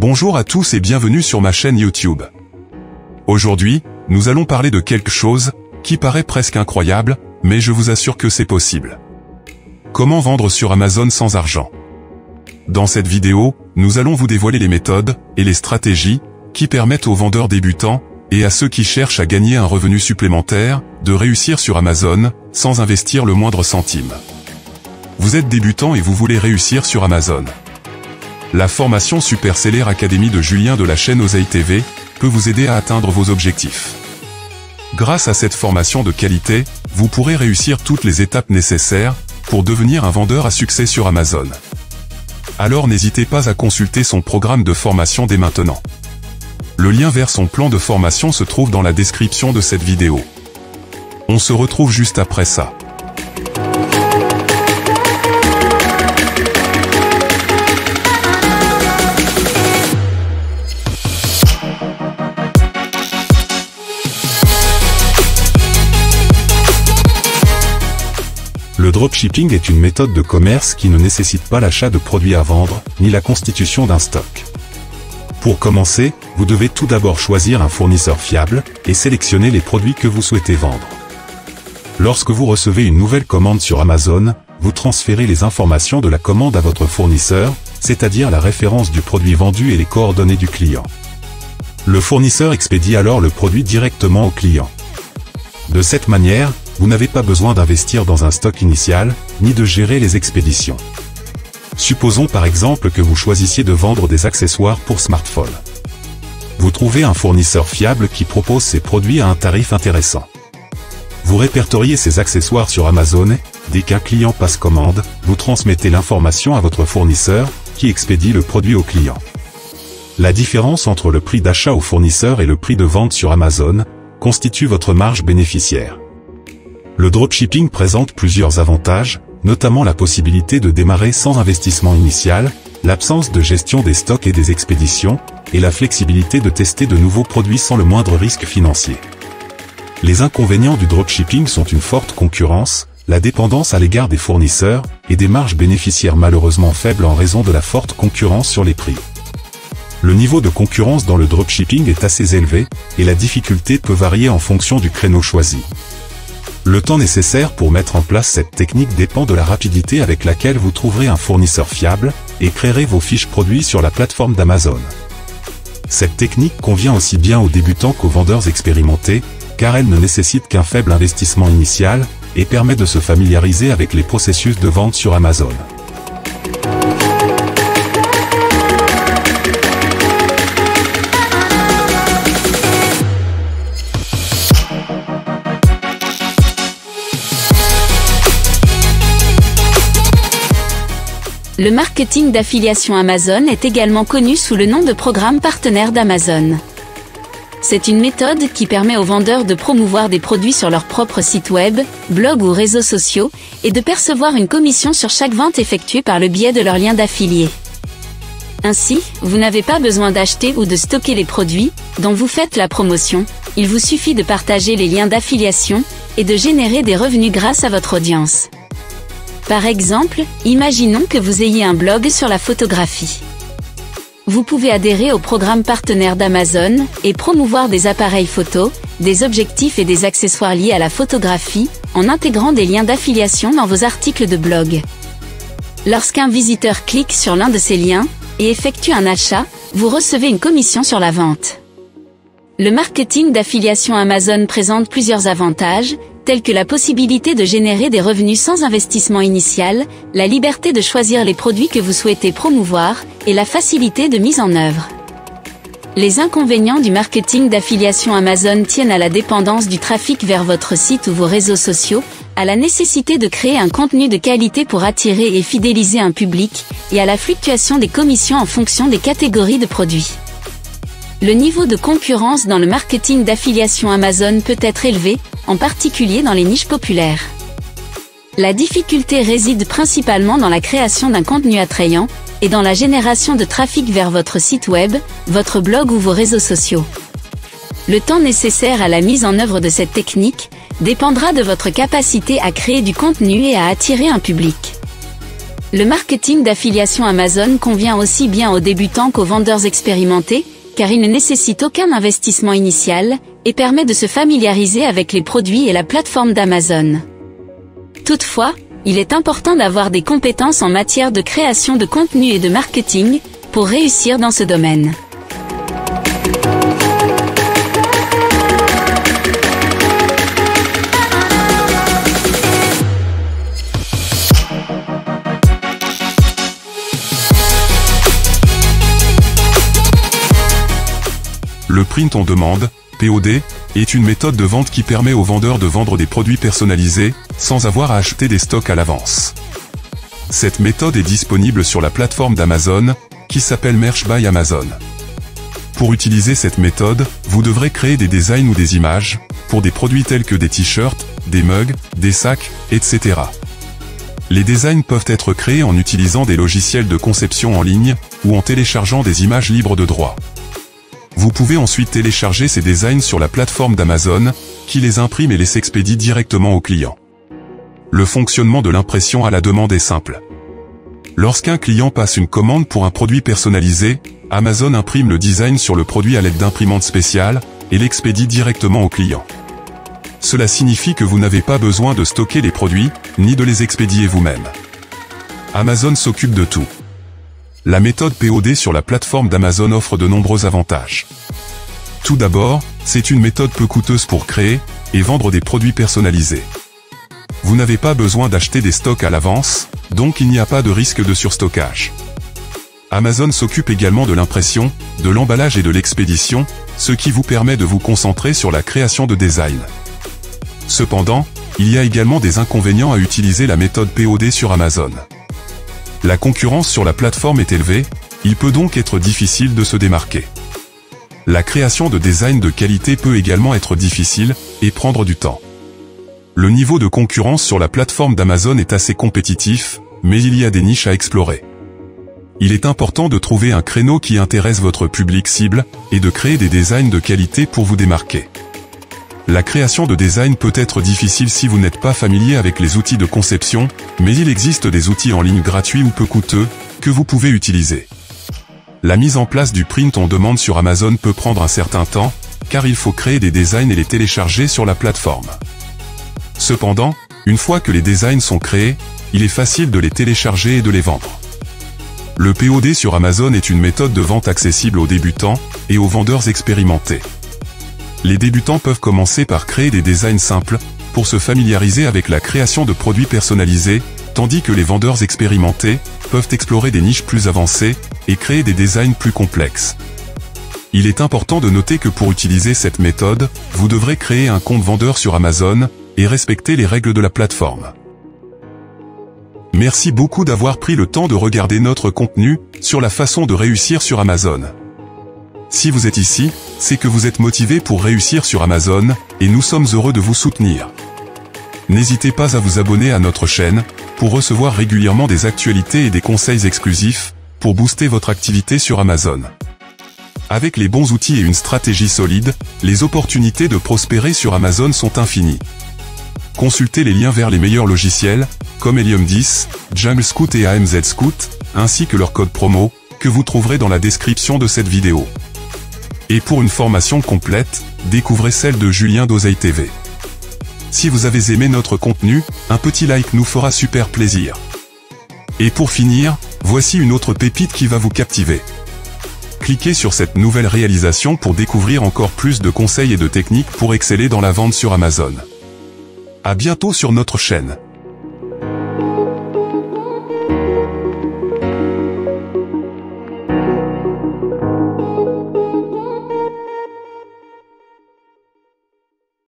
Bonjour à tous et bienvenue sur ma chaîne YouTube. Aujourd'hui, nous allons parler de quelque chose qui paraît presque incroyable, mais je vous assure que c'est possible. Comment vendre sur Amazon sans argent? Dans cette vidéo, nous allons vous dévoiler les méthodes et les stratégies qui permettent aux vendeurs débutants et à ceux qui cherchent à gagner un revenu supplémentaire de réussir sur Amazon sans investir le moindre centime. Vous êtes débutant et vous voulez réussir sur Amazon. La formation Super Seller Academy de Julien de la chaîne Oseille TV peut vous aider à atteindre vos objectifs. Grâce à cette formation de qualité, vous pourrez réussir toutes les étapes nécessaires pour devenir un vendeur à succès sur Amazon. Alors n'hésitez pas à consulter son programme de formation dès maintenant. Le lien vers son plan de formation se trouve dans la description de cette vidéo. On se retrouve juste après ça. Le dropshipping est une méthode de commerce qui ne nécessite pas l'achat de produits à vendre, ni la constitution d'un stock. Pour commencer, vous devez tout d'abord choisir un fournisseur fiable, et sélectionner les produits que vous souhaitez vendre. Lorsque vous recevez une nouvelle commande sur Amazon, vous transférez les informations de la commande à votre fournisseur, c'est-à-dire la référence du produit vendu et les coordonnées du client. Le fournisseur expédie alors le produit directement au client. De cette manière, vous n'avez pas besoin d'investir dans un stock initial, ni de gérer les expéditions. Supposons par exemple que vous choisissiez de vendre des accessoires pour smartphone. Vous trouvez un fournisseur fiable qui propose ses produits à un tarif intéressant. Vous répertoriez ces accessoires sur Amazon et, dès qu'un client passe commande, vous transmettez l'information à votre fournisseur, qui expédie le produit au client. La différence entre le prix d'achat au fournisseur et le prix de vente sur Amazon constitue votre marge bénéficiaire. Le dropshipping présente plusieurs avantages, notamment la possibilité de démarrer sans investissement initial, l'absence de gestion des stocks et des expéditions, et la flexibilité de tester de nouveaux produits sans le moindre risque financier. Les inconvénients du dropshipping sont une forte concurrence, la dépendance à l'égard des fournisseurs, et des marges bénéficiaires malheureusement faibles en raison de la forte concurrence sur les prix. Le niveau de concurrence dans le dropshipping est assez élevé, et la difficulté peut varier en fonction du créneau choisi. Le temps nécessaire pour mettre en place cette technique dépend de la rapidité avec laquelle vous trouverez un fournisseur fiable, et créerez vos fiches produits sur la plateforme d'Amazon. Cette technique convient aussi bien aux débutants qu'aux vendeurs expérimentés, car elle ne nécessite qu'un faible investissement initial, et permet de se familiariser avec les processus de vente sur Amazon. Le marketing d'affiliation Amazon est également connu sous le nom de programme partenaire d'Amazon. C'est une méthode qui permet aux vendeurs de promouvoir des produits sur leur propre site web, blog ou réseaux sociaux, et de percevoir une commission sur chaque vente effectuée par le biais de leur lien d'affilié. Ainsi, vous n'avez pas besoin d'acheter ou de stocker les produits dont vous faites la promotion, il vous suffit de partager les liens d'affiliation et de générer des revenus grâce à votre audience. Par exemple, imaginons que vous ayez un blog sur la photographie. Vous pouvez adhérer au programme partenaire d'Amazon et promouvoir des appareils photo, des objectifs et des accessoires liés à la photographie en intégrant des liens d'affiliation dans vos articles de blog. Lorsqu'un visiteur clique sur l'un de ces liens et effectue un achat, vous recevez une commission sur la vente. Le marketing d'affiliation Amazon présente plusieurs avantages, tels que la possibilité de générer des revenus sans investissement initial, la liberté de choisir les produits que vous souhaitez promouvoir, et la facilité de mise en œuvre. Les inconvénients du marketing d'affiliation Amazon tiennent à la dépendance du trafic vers votre site ou vos réseaux sociaux, à la nécessité de créer un contenu de qualité pour attirer et fidéliser un public, et à la fluctuation des commissions en fonction des catégories de produits. Le niveau de concurrence dans le marketing d'affiliation Amazon peut être élevé, en particulier dans les niches populaires. La difficulté réside principalement dans la création d'un contenu attrayant, et dans la génération de trafic vers votre site web, votre blog ou vos réseaux sociaux. Le temps nécessaire à la mise en œuvre de cette technique dépendra de votre capacité à créer du contenu et à attirer un public. Le marketing d'affiliation Amazon convient aussi bien aux débutants qu'aux vendeurs expérimentés, car il ne nécessite aucun investissement initial, et permet de se familiariser avec les produits et la plateforme d'Amazon. Toutefois, il est important d'avoir des compétences en matière de création de contenu et de marketing, pour réussir dans ce domaine. Le print on demande, POD, est une méthode de vente qui permet aux vendeurs de vendre des produits personnalisés, sans avoir à acheter des stocks à l'avance. Cette méthode est disponible sur la plateforme d'Amazon, qui s'appelle Merch by Amazon. Pour utiliser cette méthode, vous devrez créer des designs ou des images, pour des produits tels que des t-shirts, des mugs, des sacs, etc. Les designs peuvent être créés en utilisant des logiciels de conception en ligne, ou en téléchargeant des images libres de droit. Vous pouvez ensuite télécharger ces designs sur la plateforme d'Amazon, qui les imprime et les expédie directement aux clients. Le fonctionnement de l'impression à la demande est simple. Lorsqu'un client passe une commande pour un produit personnalisé, Amazon imprime le design sur le produit à l'aide d'imprimantes spéciales, et l'expédie directement au client. Cela signifie que vous n'avez pas besoin de stocker les produits, ni de les expédier vous-même. Amazon s'occupe de tout. La méthode POD sur la plateforme d'Amazon offre de nombreux avantages. Tout d'abord, c'est une méthode peu coûteuse pour créer et vendre des produits personnalisés. Vous n'avez pas besoin d'acheter des stocks à l'avance, donc il n'y a pas de risque de surstockage. Amazon s'occupe également de l'impression, de l'emballage et de l'expédition, ce qui vous permet de vous concentrer sur la création de design. Cependant, il y a également des inconvénients à utiliser la méthode POD sur Amazon. La concurrence sur la plateforme est élevée, il peut donc être difficile de se démarquer. La création de designs de qualité peut également être difficile, et prendre du temps. Le niveau de concurrence sur la plateforme d'Amazon est assez compétitif, mais il y a des niches à explorer. Il est important de trouver un créneau qui intéresse votre public cible, et de créer des designs de qualité pour vous démarquer. La création de design peut être difficile si vous n'êtes pas familier avec les outils de conception, mais il existe des outils en ligne gratuits ou peu coûteux, que vous pouvez utiliser. La mise en place du print on demande sur Amazon peut prendre un certain temps, car il faut créer des designs et les télécharger sur la plateforme. Cependant, une fois que les designs sont créés, il est facile de les télécharger et de les vendre. Le POD sur Amazon est une méthode de vente accessible aux débutants et aux vendeurs expérimentés. Les débutants peuvent commencer par créer des designs simples, pour se familiariser avec la création de produits personnalisés, tandis que les vendeurs expérimentés peuvent explorer des niches plus avancées et créer des designs plus complexes. Il est important de noter que pour utiliser cette méthode, vous devrez créer un compte vendeur sur Amazon et respecter les règles de la plateforme. Merci beaucoup d'avoir pris le temps de regarder notre contenu sur la façon de réussir sur Amazon. Si vous êtes ici, c'est que vous êtes motivé pour réussir sur Amazon, et nous sommes heureux de vous soutenir. N'hésitez pas à vous abonner à notre chaîne, pour recevoir régulièrement des actualités et des conseils exclusifs, pour booster votre activité sur Amazon. Avec les bons outils et une stratégie solide, les opportunités de prospérer sur Amazon sont infinies. Consultez les liens vers les meilleurs logiciels, comme Helium 10, Jungle Scout et AMZ Scout, ainsi que leur code promo, que vous trouverez dans la description de cette vidéo. Et pour une formation complète, découvrez celle de Julien d'Oseille TV. Si vous avez aimé notre contenu, un petit like nous fera super plaisir. Et pour finir, voici une autre pépite qui va vous captiver. Cliquez sur cette nouvelle réalisation pour découvrir encore plus de conseils et de techniques pour exceller dans la vente sur Amazon. À bientôt sur notre chaîne.